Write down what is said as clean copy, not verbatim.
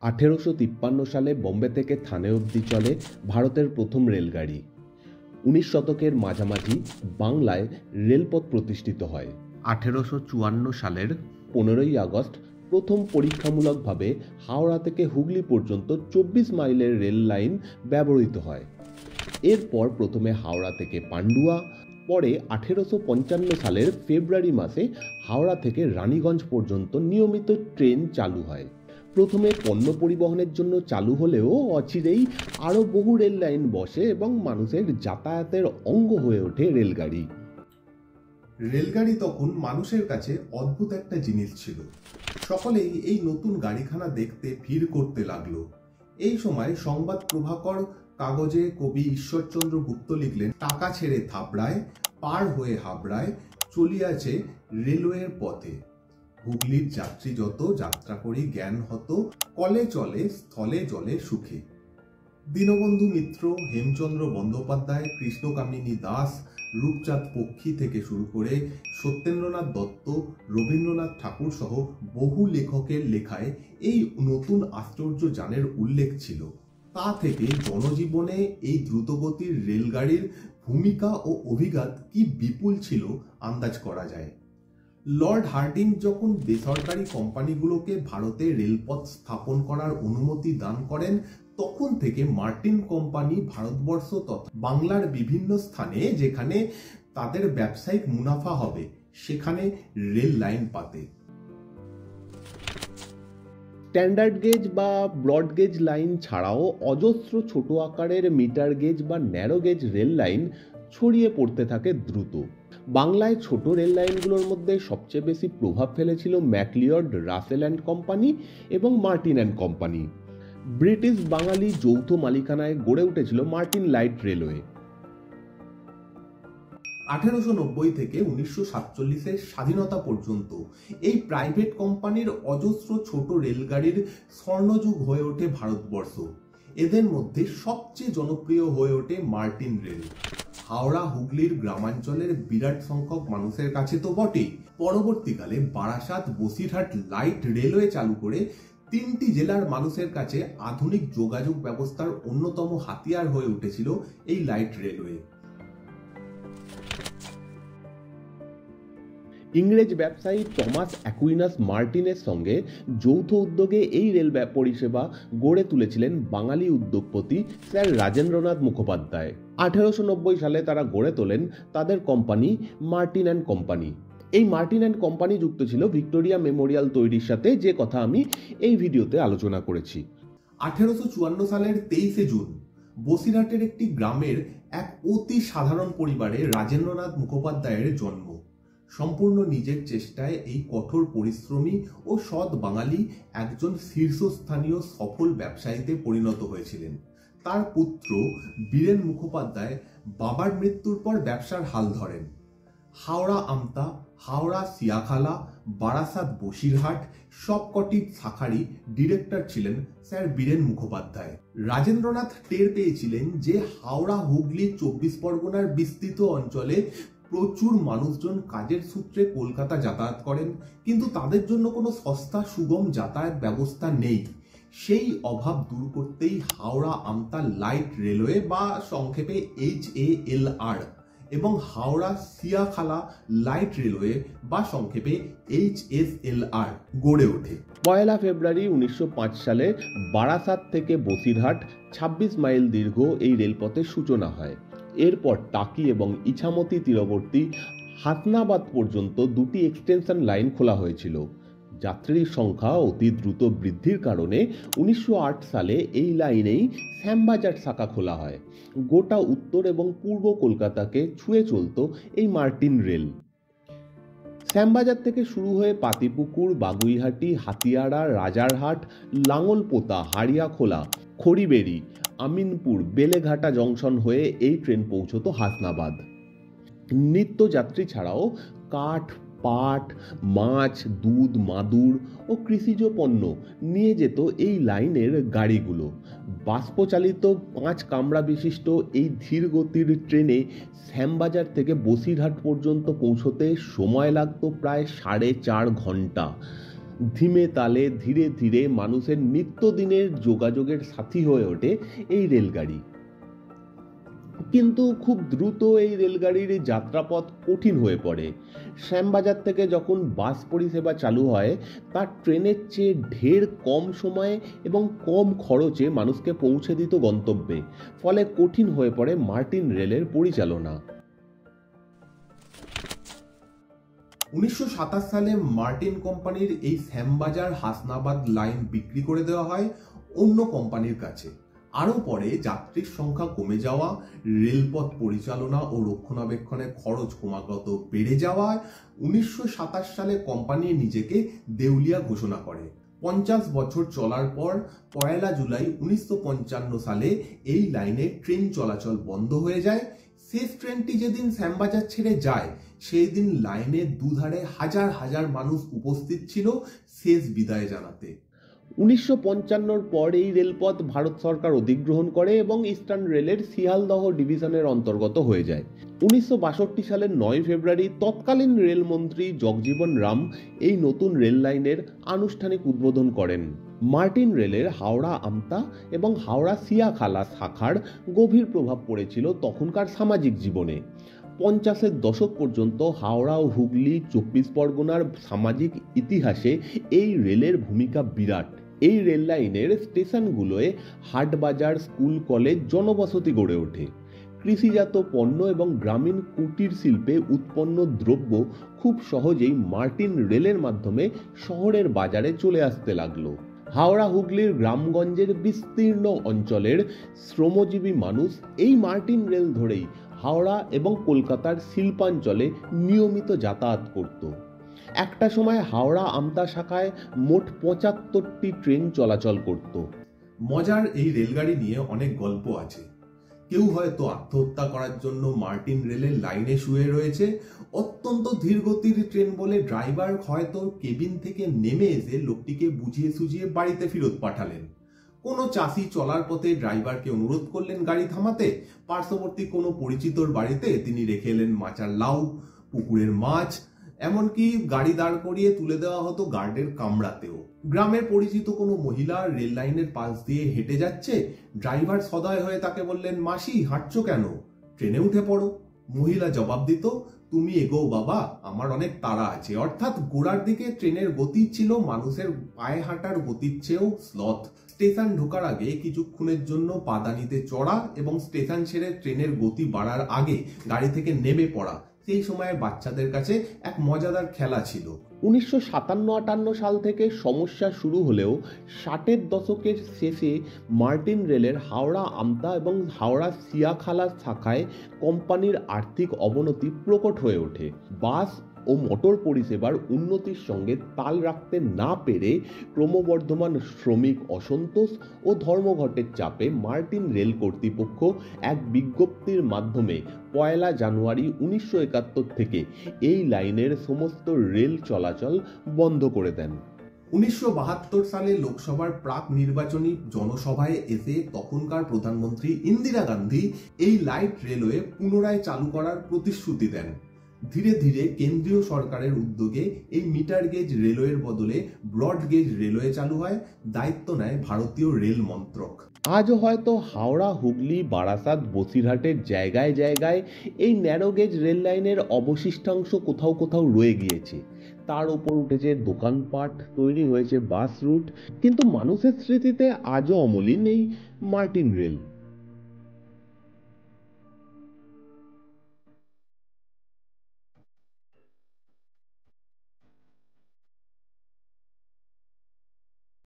1853 সালে বোম্বে থেকে থানে অবধি চলে ভারতের প্রথম রেলগাড়ি। 19 শতকের মাঝামাঝি বাংলায় রেলপথ প্রতিষ্ঠিত হয়। 1854 সালের 15ই আগস্ট প্রথম পরীক্ষামূলকভাবে হাওড়া থেকে হুগলি পর্যন্ত 24 মাইলের রেল লাইন ব্যবহৃত হয়। এরপর প্রথমে হাওড়া থেকে পান্ডুয়া, পরে 1855 সালের ফেব্রুয়ারি মাসে হাওড়া থেকে রানীগঞ্জ পর্যন্ত নিয়মিত ট্রেন চালু হয়। প্রথমে পণ্য পরিবহনের জন্য চালু হলেও অচিরেই আরও বহু রেল লাইন বসে এবং মানুষের যাতায়াতের অঙ্গ হয়ে ওঠে রেলগাড়ি। রেলগাড়ি তখন মানুষের কাছে অদ্ভুত একটা জিনিস ছিল। সকলেই এই নতুন গাড়িখানা দেখতে ভিড় করতে লাগলো। এই সময় সংবাদ প্রভাকর কাগজে কবি ঈশ্বরচন্দ্র গুপ্ত লিখলেন, টাকা ছেড়ে থাবড়ায়, পার হয়ে হাবড়ায়, চলিয়াছে রেলওয়ের পথে। হুগলির যাত্রী যত যাত্রা করি জ্ঞান হত, কলে চলে স্থলে জলে সুখে। দীনবন্ধু মিত্র, হেমচন্দ্র বন্দ্যোপাধ্যায়, কৃষ্ণকামিনী দাস, রূপচাঁদ পক্ষী থেকে শুরু করে সত্যেন্দ্রনাথ দত্ত, রবীন্দ্রনাথ ঠাকুর সহ বহু লেখকের লেখায় এই নতুন আশ্চর্য যানের উল্লেখ ছিল। তা থেকে জনজীবনে এই দ্রুতগতির রেলগাড়ির ভূমিকা ও অভিঘাত কি বিপুল ছিল আন্দাজ করা যায়। লর্ড হার্ডিঞ্জ যখন বেসরকারি কোম্পানিগুলোকে ভারতে রেলপথ স্থাপন করার অনুমতি দান করেন, তখন থেকে মার্টিন কোম্পানি ভারতবর্ষ তথা বাংলার বিভিন্ন স্থানে যেখানে তাদের ব্যবসায়িক মুনাফা হবে সেখানে রেল লাইন পাতে। স্ট্যান্ডার্ড গেজ বা ব্রড গেজ লাইন ছাড়াও অজস্র ছোট আকারের মিটার গেজ বা ন্যারো গেজ রেল লাইন ছড়িয়ে পড়তে থাকে দ্রুত। বাংলায় ছোট রেল লাইনগুলোর মধ্যে সবচেয়ে বেশি প্রভাব ফেলেছিল ম্যাকলিওড, রাসেল অ্যান্ড কোম্পানি এবং মার্টিন অ্যান্ড কোম্পানি। ব্রিটিশ বাঙালি যৌথ মালিকানায় গড়ে উঠেছিল মার্টিন লাইট রেলওয়ে। 1890 থেকে 1947-এর স্বাধীনতা পর্যন্ত এই প্রাইভেট কোম্পানির অজস্র ছোট রেলগাড়ির স্বর্ণযুগ হয়ে ওঠে ভারতবর্ষ। এদের মধ্যে সবচেয়ে জনপ্রিয় হয়ে ওঠে মার্টিন রেল। হাওড়া হুগলির গ্রামাঞ্চলের বিরাট সংখ্যক মানুষের কাছে তো বটেই, পরবর্তীকালে বারাসাত বসিরহাট লাইট রেলওয়ে চালু করে 3টি জেলার মানুষের কাছে আধুনিক যোগাযোগ ব্যবস্থার অন্যতম হাতিয়ার হয়ে উঠেছিল এই লাইট রেলওয়ে। ইংরেজ ব্যবসায়ী টমাস অ্যাকুইনাস মার্টিনের সঙ্গে যৌথ উদ্যোগে এই রেল পরিষেবা গড়ে তুলেছিলেন বাঙালি উদ্যোগপতি স্যার রাজেন্দ্রনাথ মুখোপাধ্যায়। 1890 সালে তারা গড়ে তোলেন তাদের কোম্পানি মার্টিন অ্যান্ড কোম্পানি। এই মার্টিন অ্যান্ড কোম্পানি যুক্ত ছিল ভিক্টোরিয়া মেমোরিয়াল তৈরির সাথে, যে কথা আমি এই ভিডিওতে আলোচনা করেছি। 1854 সালের 23শে জুন বসিরহাটের একটি গ্রামের এক অতি সাধারণ পরিবারে রাজেন্দ্রনাথ মুখোপাধ্যায়ের জন্ম। সম্পূর্ণ নিজের চেষ্টায় এই কঠোর পরিশ্রমী ও সৎ বাঙালি একজন শীর্ষস্থানীয় সফল ব্যবসায়ীতে পরিণত হয়েছিলেন। তার পুত্র বীরেন মুখোপাধ্যায় বাবার মৃত্যুর পর ব্যবসার হাল ধরেন। হাওড়া আমতা, হাওড়া সিয়াখালা, বারাসাত বসিরহাট সবকটি শাখারই ডিরেক্টর ছিলেন স্যার বীরেন মুখোপাধ্যায়। রাজেন্দ্রনাথ টের পেয়েছিলেন যে হাওড়া হুগলি 24 পরগনার বিস্তৃত অঞ্চলে প্রচুর মানুষজন কাজের সূত্রে কলকাতা যাতায়াত করেন, কিন্তু তাদের জন্য কোনো সস্তা সুগম যাতায়াত ব্যবস্থা নেই। সেই অভাব দূর করতেই হাওড়া আমতা লাইট রেলওয়ে বা সংক্ষেপে HALR এবং হাওড়া সিয়াখালা লাইট রেলওয়ে বা সংক্ষেপে HSLR গড়ে ওঠে। 1 ফেব্রুয়ারি 1905 সালে বারাসাত থেকে বসিরহাট 26 মাইল দীর্ঘ এই রেলপথের সূচনা হয়। এরপর টাকি এবং ইছামতি তীরবর্তী হাসনাবাদ পর্যন্ত 2টি এক্সটেনশন লাইন খোলা হয়েছিল। যাত্রীর সংখ্যা অতি দ্রুত বৃদ্ধির কারণে 1908 সালে এই লাইনেই শ্যামবাজার শাখা খোলা হয়। গোটা উত্তর এবং পূর্ব কলকাতাকে ছুঁয়ে চলত এই মার্টিন রেল। শ্যামবাজার থেকে শুরু হয়ে পাতিপুকুর, বাগুইহাটি, হাতিয়াড়া, রাজারহাট, লাঙলপোতা, হাড়িয়াখোলা, খড়িবেড়ি, আমিনপুর, বেলেঘাটা জংশন হয়ে এই ট্রেন পৌঁছত হাসনাবাদ। নিত্যযাত্রী ছাড়াও কাঠ, পাট, মাছ, দুধ, মাদুর ও কৃষিজ পণ্য নিয়ে যেত এই লাইনের গাড়িগুলো। বাষ্পচালিত 5 কামরা বিশিষ্ট এই ধীর গতির ট্রেনে শ্যামবাজার থেকে বসিরহাট পর্যন্ত পৌঁছতে সময় লাগত প্রায় 4.5 ঘন্টা। ধীমে তালে ধীরে ধীরে মানুষের নিত্যদিনের যোগাযোগের সাথী হয়ে ওঠে এই রেলগাড়ি। কিন্তু খুব দ্রুত এই রেলগাড়ির যাত্রাপথ কঠিন হয়ে পড়ে। শ্যামবাজার থেকে যখন বাস পরিষেবা চালু হয়, তা ট্রেনের চেয়ে ঢের কম সময়ে এবং কম খরচে মানুষকে পৌঁছে দিত গন্তব্যে। ফলে কঠিন হয়ে পড়ে মার্টিন রেলের পরিচালনা। 1927 সালে মার্টিন কোম্পানির এই শ্যামবাজার হাসনাবাদ লাইন বিক্রি করে দেওয়া হয় অন্য কোম্পানির কাছে। আরও পরে যাত্রীর সংখ্যা কমে যাওয়া, রেলপথ পরিচালনা ও রক্ষণাবেক্ষণের খরচ ক্রমাগত বেড়ে যাওয়ায় 1927 সালে কোম্পানি নিজেকে দেউলিয়া ঘোষণা করে। 50 বছর চলার পর 1 জুলাই 1955 সালে এই লাইনে ট্রেন চলাচল বন্ধ হয়ে যায়। শেষ ট্রেনটি যেদিন শ্যামবাজার ছেড়ে যায়, সেই দিন লাইনের দুধারে হাজার হাজার মানুষ উপস্থিত ছিল শেষ বিদায় জানাতে। 1955 পর এই রেলপথ ভারত সরকার অধিগ্রহণ করে এবং ইস্টার্ন রেলের শিয়ালদহ ডিভিশনের অন্তর্গত হয়ে যায়। 1962 সালের 9 ফেব্রুয়ারি তৎকালীন রেলমন্ত্রী জগজীবন রাম এই নতুন রেল লাইনের আনুষ্ঠানিক উদ্বোধন করেন। মার্টিন রেলের হাওড়া আমতা এবং হাওড়া সিয়াখালা শাখার গভীর প্রভাব পড়েছিল তখনকার সামাজিক জীবনে। 50-এর দশক পর্যন্ত হাওড়া ও হুগলি 24 পরগনার সামাজিক ইতিহাসে এই রেলের ভূমিকা বিরাট। এই রেল লাইনের স্টেশনগুলোয় হাটবাজার, স্কুল, কলেজ, জনবসতি গড়ে ওঠে। কৃষিজাত পণ্য এবং গ্রামীণ কুটির শিল্পে উৎপন্ন দ্রব্য খুব সহজেই মার্টিন রেলের মাধ্যমে শহরের বাজারে চলে আসতে লাগলো। হাওড়া হুগলির গ্রামগঞ্জের বিস্তীর্ণ অঞ্চলের শ্রমজীবী মানুষ এই মার্টিন রেল ধরেই হাওড়া এবং কলকাতার শিল্পাঞ্চলে নিয়মিত যাতায়াত করত। একটা সময় হাওড়া আমতা শাখায় মোট 75টি ট্রেন চলাচল করত। মজার এই রেলগাড়ি নিয়ে অনেক গল্প আছে। কেউ হয়তো আত্মহত্যা করার জন্য মার্টিন রেলের লাইনে শুয়ে রয়েছে। অত্যন্ত ধীরগতির ট্রেন বলে ড্রাইভার হয়তো কেবিন থেকে নেমে এসে লোকটিকে বুঝিয়ে সুঝিয়ে বাড়িতে ফেরত পাঠালেন। কোনো চাষি চলার পথে ড্রাইভারকে অনুরোধ করলেন গাড়ি থামাতে। পার্শ্ববর্তী কোনো পরিচিতর বাড়িতে তিনি রেখে এলেন মাচার লাউ, পুকুরের মাছ, এমনকি গাড়ি দাঁড় করিয়ে তুলে দেওয়া হতো গার্ডের কামড়াতেও। গ্রামের পরিচিত কোনো মহিলা রেল লাইনের পাশ দিয়ে হেঁটে যাচ্ছে, ড্রাইভার সদয় হয়ে তাকে বললেন, মাসি হাঁটছো কেন, ট্রেনে উঠে পড়ো। মহিলা জবাব দিত, তুমি এগোও বাবা, আমার অনেক তাড়া আছে। অর্থাৎ গোড়ার দিকে ট্রেনের গতি ছিল মানুষের পায়ে হাঁটার গতির চেয়েও স্লথ। স্টেশন ঢোকার আগে কিছুক্ষণের জন্য পাদানিতে চড়া এবং স্টেশন ছেড়ে ট্রেনের গতি বাড়ার আগে গাড়ি থেকে নেমে পড়া সেই সময়ের বাচ্চাদের কাছে এক মজাদার খেলা ছিল। 1957-58 সাল থেকে সমস্যা শুরু হলেও 60-এর দশকের শেষে মার্টিন রেলের হাওড়া আমতা এবং হাওড়া সিয়াখালা শাখায় কোম্পানির আর্থিক অবনতি প্রকট হয়ে ওঠে। বাস ও মোটর পরিষেবার উন্নতির সঙ্গে তাল রাখতে না পেরে ক্রমবর্ধমান শ্রমিক অসন্তোষ ও ধর্মঘটের চাপে মার্টিন রেল কর্তৃপক্ষ এক বিজ্ঞপ্তির মাধ্যমে 1 জানুয়ারি 1971 থেকে এই লাইনের সমস্ত রেল চলাচল বন্ধ করে দেন। 1972 সালে লোকসভার প্রাক নির্বাচনী জনসভায় এসে তখনকার প্রধানমন্ত্রী ইন্দিরা গান্ধী এই লাইট রেলওয়ে পুনরায় চালু করার প্রতিশ্রুতি দেন। ধীরে ধীরে কেন্দ্রীয় সরকারের উদ্যোগে এই মিটার গেজ রেলওয়ের বদলে ব্রড গেজ রেলওয়ে চালু হয়। দায়িত্ব নেয় ভারতীয় রেল মন্ত্রক। আজও হয়তো হাওড়া, হুগলি, বারাসাত, বসিরহাটের জায়গায় জায়গায় এই ন্যারো গেজ রেল লাইনের অবশিষ্টাংশ কোথাও কোথাও রয়ে গিয়েছে। তার উপর উঠেছে দোকানপাট, তৈরি হয়েছে বাস রুট, কিন্তু মানুষের স্মৃতিতে আজও অমলিন এই মার্টিন রেল।